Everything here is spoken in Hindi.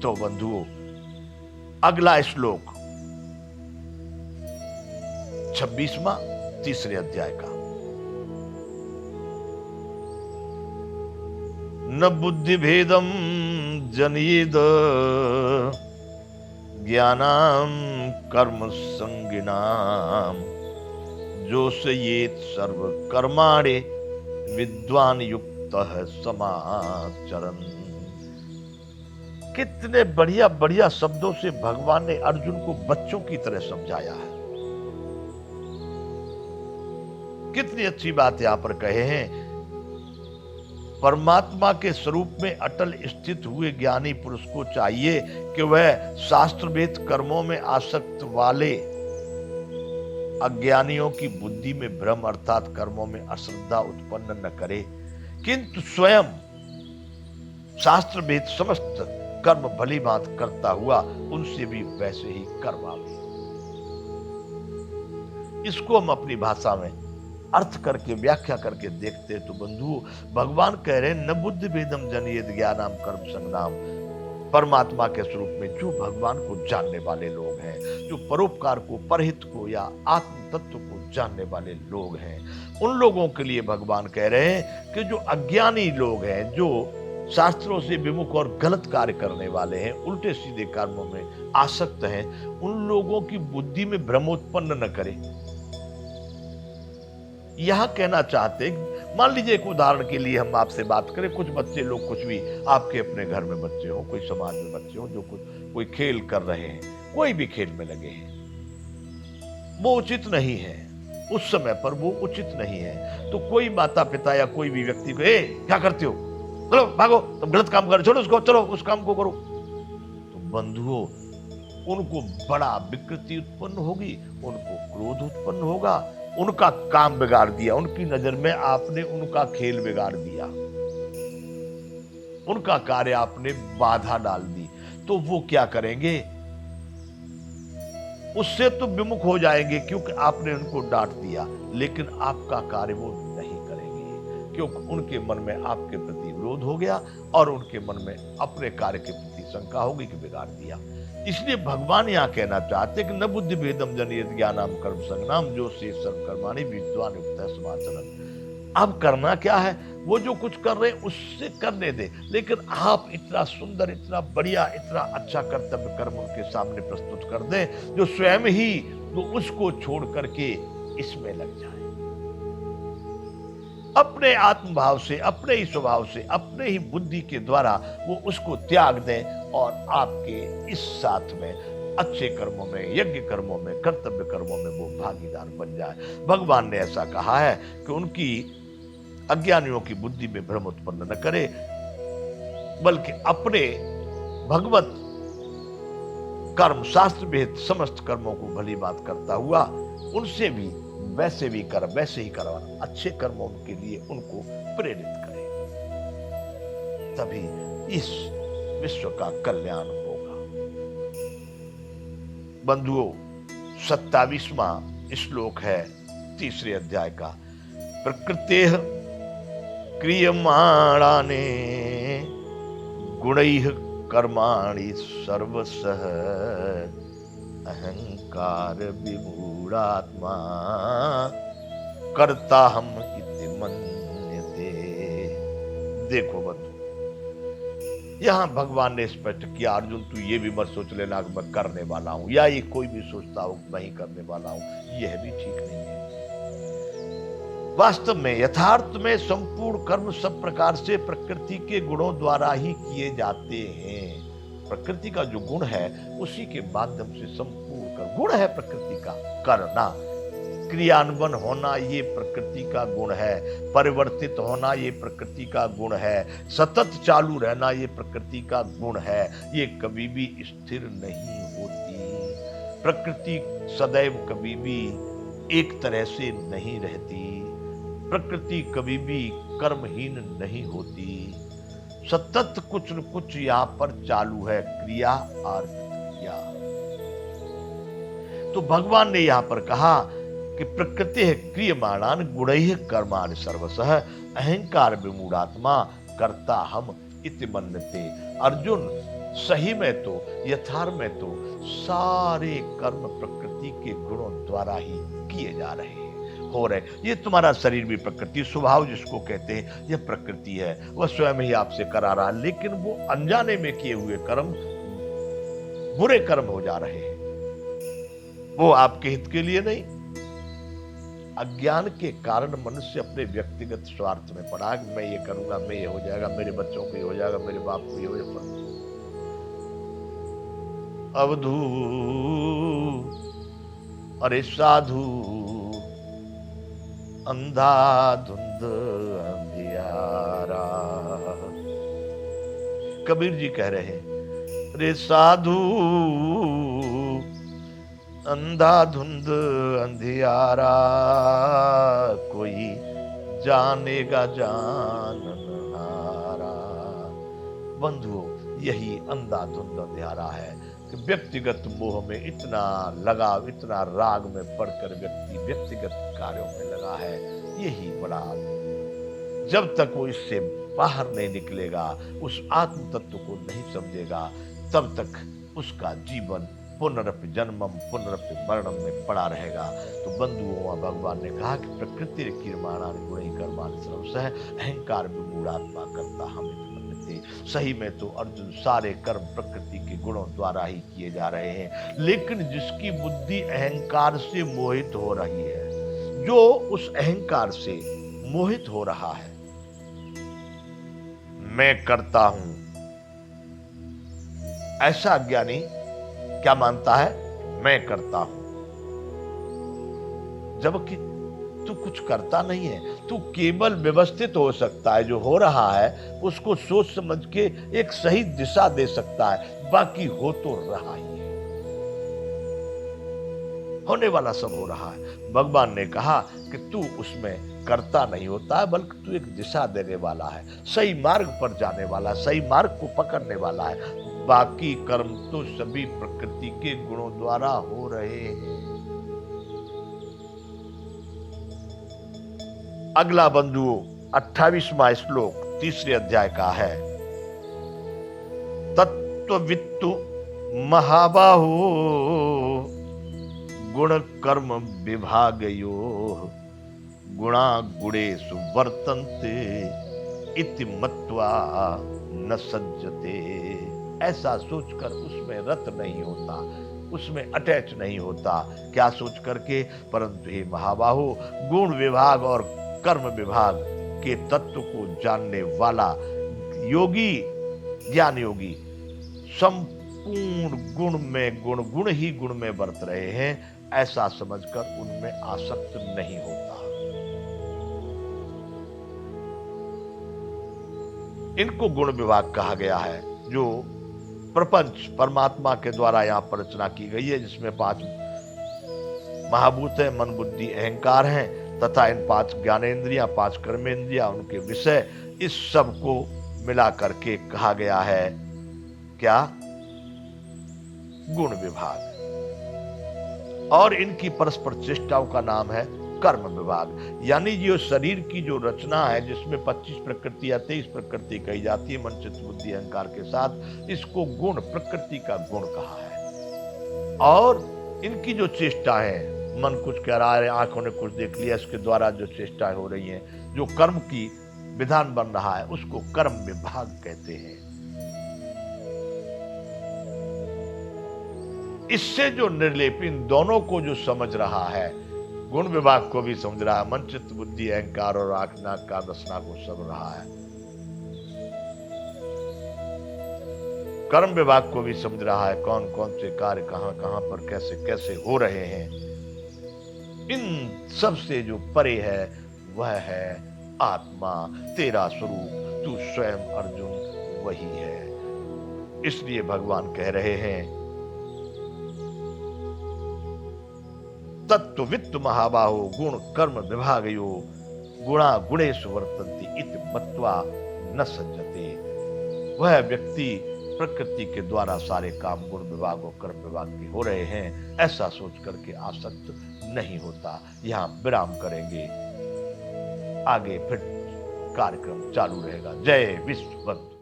तो बंधुओं, अगला श्लोक 26वां तीसरे अध्याय का। न बुद्धि भेदम जनयेद ज्ञानाम कर्म संगिनाम जोशयेत सर्व कर्माणे विद्वान युक्त समाचरण। कितने बढ़िया बढ़िया शब्दों से भगवान ने अर्जुन को बच्चों की तरह समझाया है। कितनी अच्छी बात यहां पर कहे हैं। परमात्मा के स्वरूप में अटल स्थित हुए ज्ञानी पुरुष को चाहिए कि वह शास्त्रवेद कर्मों में आसक्त वाले अज्ञानियों की बुद्धि में भ्रम अर्थात कर्मों में अश्रद्धा उत्पन्न न करे, किंतु स्वयं शास्त्रवेद समस्त कर्म भली भांति करता हुआ उनसे भी वैसे ही करवावे। इसको हम अपनी भाषा में अर्थ करके व्याख्या करके देखते तो बंधु, भगवान कह रहे हैं न बुद्धि भेदम जनयेद ज्ञानाम कर्म संगनाम। परमात्मा के स्वरूप में जो भगवान को जानने वाले लोग हैं, जो परोपकार को, परहित को या आत्म तत्व को जानने वाले लोग हैं, उन लोगों के लिए भगवान कह रहे हैं कि जो अज्ञानी लोग हैं, जो शास्त्रों से विमुख और गलत कार्य करने वाले हैं, उल्टे सीधे कर्मों में आसक्त हैं, उन लोगों की बुद्धि में भ्रम उत्पन्न न करे। यह कहना चाहते, मान लीजिए एक उदाहरण के लिए हम आपसे बात करें, कुछ बच्चे लोग, कुछ भी आपके अपने घर में बच्चे हो, कोई समाज में बच्चे हो जो कोई खेल कर रहे हैं, कोई भी खेल में लगे हैं, वो उचित नहीं है, उस समय पर वो उचित नहीं है, तो कोई माता पिता या कोई भी व्यक्ति को, ए क्या करते हो, चलो भागो, तुम गलत काम कर, छोड़ो उसको, चलो उस काम को करो, तो बंधुओं उनको बड़ा विकृति उत्पन्न होगी, उनको क्रोध उत्पन्न होगा, उनका काम बिगाड़ दिया, उनकी नजर में आपने उनका खेल बिगाड़ दिया, उनका कार्य आपने बाधा डाल दी, तो वो क्या करेंगे, उससे तो विमुख हो जाएंगे क्योंकि आपने उनको डांट दिया, लेकिन आपका कार्य वो नहीं करेंगे क्योंकि उनके मन में आपके प्रति विरोध हो गया और उनके मन में अपने कार्य के प्रति शंका होगी कि बिगाड़ दिया। इसलिए भगवान यहां कहना चाहते कि न बुद्धि भेदम जनयेद ज्ञानाम कर्म संगनाम जो से सर्व कर्माणि विद्वान युक्त समाचरण। अब करना क्या है, वो जो कुछ कर रहे हैं उससे करने दे, लेकिन आप इतना सुंदर, इतना बढ़िया, इतना अच्छा कर्तव्य कर्म उनके सामने प्रस्तुत कर दें जो स्वयं ही वो उसको छोड़ करके इसमें लग जाए। अपने आत्मभाव से, अपने ही स्वभाव से, अपने ही बुद्धि के द्वारा वो उसको त्याग दें और आपके इस साथ में अच्छे कर्मों में, यज्ञ कर्मों में, कर्तव्य कर्मों में वो भागीदार बन जाए। भगवान ने ऐसा कहा है कि उनकी अज्ञानियों की बुद्धि में भ्रम उत्पन्न न करे, बल्कि अपने भगवत कर्म, शास्त्र भेद समस्त कर्मों को भली बात करता हुआ उनसे भी वैसे भी कर, वैसे ही करवा, अच्छे कर्मों के लिए उनको प्रेरित करें, तभी इस विश्व का कल्याण होगा। बंधुओं, 27वां श्लोक है तीसरे अध्याय का। प्रकृतेः क्रियमाणानि गुणैः कर्माणि सर्वशः अहंकार विमूढ़ात्मा कर्ता हम इति मन्यते। देखो बंधु, यहां भगवान ने स्पष्ट किया, अर्जुन तू ये भी मत सोच लेना कि मैं करने वाला हूं, या ये कोई भी सोचता हो मैं ही करने वाला हूं, यह भी ठीक नहीं है। वास्तव में यथार्थ में संपूर्ण कर्म सब प्रकार से प्रकृति के गुणों द्वारा ही किए जाते हैं। प्रकृति का जो गुण है उसी के माध्यम से संपूर्ण कर, गुण है प्रकृति का करना, क्रियान्वयन होना ये प्रकृति का गुण है, परिवर्तित होना ये प्रकृति का गुण है, सतत चालू रहना ये प्रकृति का गुण है, ये कभी भी स्थिर नहीं होती। प्रकृति सदैव कभी भी एक तरह से नहीं रहती, प्रकृति कभी भी कर्महीन नहीं होती, सतत कुछ न कुछ यहाँ पर चालू है, क्रिया और प्रतिक्रिया। तो भगवान ने यहाँ पर कहा कि प्रकृति है क्रियमाणान गुणैः कर्माणि सर्वशः अहंकार विमूढ़ात्मा कर्ता हम इति मन्यते। अर्जुन, सही में तो, यथार्थ में तो सारे कर्म प्रकृति के गुणों द्वारा ही किए जा रहे हैं, हो रहे। ये तुम्हारा शरीर भी प्रकृति, स्वभाव जिसको कहते हैं, यह प्रकृति है, वह स्वयं ही आपसे करा रहा है, लेकिन वो अनजाने में किए हुए कर्म बुरे कर्म हो जा रहे हैं, वो आपके हित के लिए नहीं। अज्ञान के कारण मनुष्य अपने व्यक्तिगत स्वार्थ में पड़ा कि मैं ये करूंगा, मैं ये हो जाएगा, मेरे बच्चों को ये हो जाएगा, मेरे बाप को ये हो जाएगा। अवधू अरे साधु अंधाधुंध अंधियारा। कबीर जी कह रहे हैं, रे साधु अंधाधुंध अंधियारा, कोई जानेगा जाननहारा। बंधुओं, यही अंधाधुंध अंधियारा है कि व्यक्तिगत मोह में इतना लगाव, इतना राग में पड़कर व्यक्ति व्यक्तिगत कार्यों में लगा है। यही बड़ा, जब तक वो इससे बाहर नहीं निकलेगा, उस आत्म तत्व को नहीं समझेगा, तब तक उसका जीवन पुनरपि जन्मम पुनरपि मरणम में पड़ा रहेगा। तो बंधुओं, भगवान ने कहा कि प्रकृति कीर्माणानि गुणैः कर्माणि सर्वशः अहंकार विमूढ़ात्मा कर्ता हमित मन्यते। सही में तो अर्जुन सारे कर्म प्रकृति के गुणों द्वारा ही किए जा रहे हैं, लेकिन जिसकी बुद्धि अहंकार से मोहित हो रही है, जो उस अहंकार से मोहित हो रहा है, मैं करता हूं, ऐसा अज्ञानी क्या मानता है? मैं करता हूं, जबकि तू कुछ करता नहीं है। तू केवल व्यवस्थित हो सकता है, जो हो रहा है उसको सोच समझ के एक सही दिशा दे सकता है, बाकी हो तो रहा ही है, होने वाला सब हो रहा है। भगवान ने कहा कि तू उसमें करता नहीं होता है, बल्कि तू एक दिशा देने वाला है, सही मार्ग पर जाने वाला, सही मार्ग को पकड़ने वाला है। बाकी कर्म तो सभी प्रकृति के गुणों द्वारा हो रहे हैं। अगला बंधुओं 28वां श्लोक 3 अध्याय का है। तत्ववित्तु महाबाहो गुण कर्म विभागयोः गुणा गुणेषु वर्तन्ते इति मत्वा न सज्जते। ऐसा सोचकर उसमें रत नहीं होता, उसमें अटैच नहीं होता। क्या सोच करके? परंतु हे महाबाहो, गुण विभाग और कर्म विभाग के तत्व को जानने वाला योगी, ज्ञान योगी संपूर्ण गुण में गुण ही गुण में बरत रहे हैं, ऐसा समझकर उनमें आसक्त नहीं होता। इनको गुण विभाग कहा गया है, जो प्रपंच परमात्मा के द्वारा यहाँ पर रचना की गई है, जिसमें 5 महाभूत है, मन बुद्धि अहंकार हैं, तथा इन 5 ज्ञानेंद्रियां, 5 कर्मेंद्रियां, उनके विषय, इस सब को मिला करके कहा गया है क्या? गुण विभाग। और इनकी परस्पर चेष्टाओं का नाम है कर्म विभाग। यानी जो शरीर की जो रचना है, जिसमें 25 प्रकृति या 23 प्रकृति कही जाती है, मन चित्त बुद्धि अहंकार के साथ, इसको गुण, प्रकृति का गुण कहा है। और इनकी जो चेष्टा है, मन कुछ कह रहा है, आंखों ने कुछ देख लिया, इसके द्वारा जो चेष्टाएं हो रही हैं, जो कर्म की विधान बन रहा है, उसको कर्म विभाग कहते हैं। इससे जो निर्लेप, इन दोनों को जो समझ रहा है, गुण विभाग को भी समझ रहा है, मन चित्त बुद्धि अहंकार और आंख नाक कान रसना को समझ रहा है, कर्म विभाग को भी समझ रहा है, कौन कौन से कार्य कहां कहां पर कैसे कैसे हो रहे हैं। इन सब से जो परे है, वह है आत्मा, तेरा स्वरूप, तू स्वयं अर्जुन वही है। इसलिए भगवान कह रहे हैं, तत्ववित्त महाबाहो गुण कर्म विभागयो गुणा गुणेषु वर्तन्ते इति मत्वा न सज्जते। वह व्यक्ति प्रकृति के द्वारा सारे काम गुण विभाग और कर्म विभाग के हो रहे हैं, ऐसा सोच करके आसक्त नहीं होता। यहाँ विराम करेंगे, आगे फिर कार्यक्रम चालू रहेगा। जय विश्व बंधु।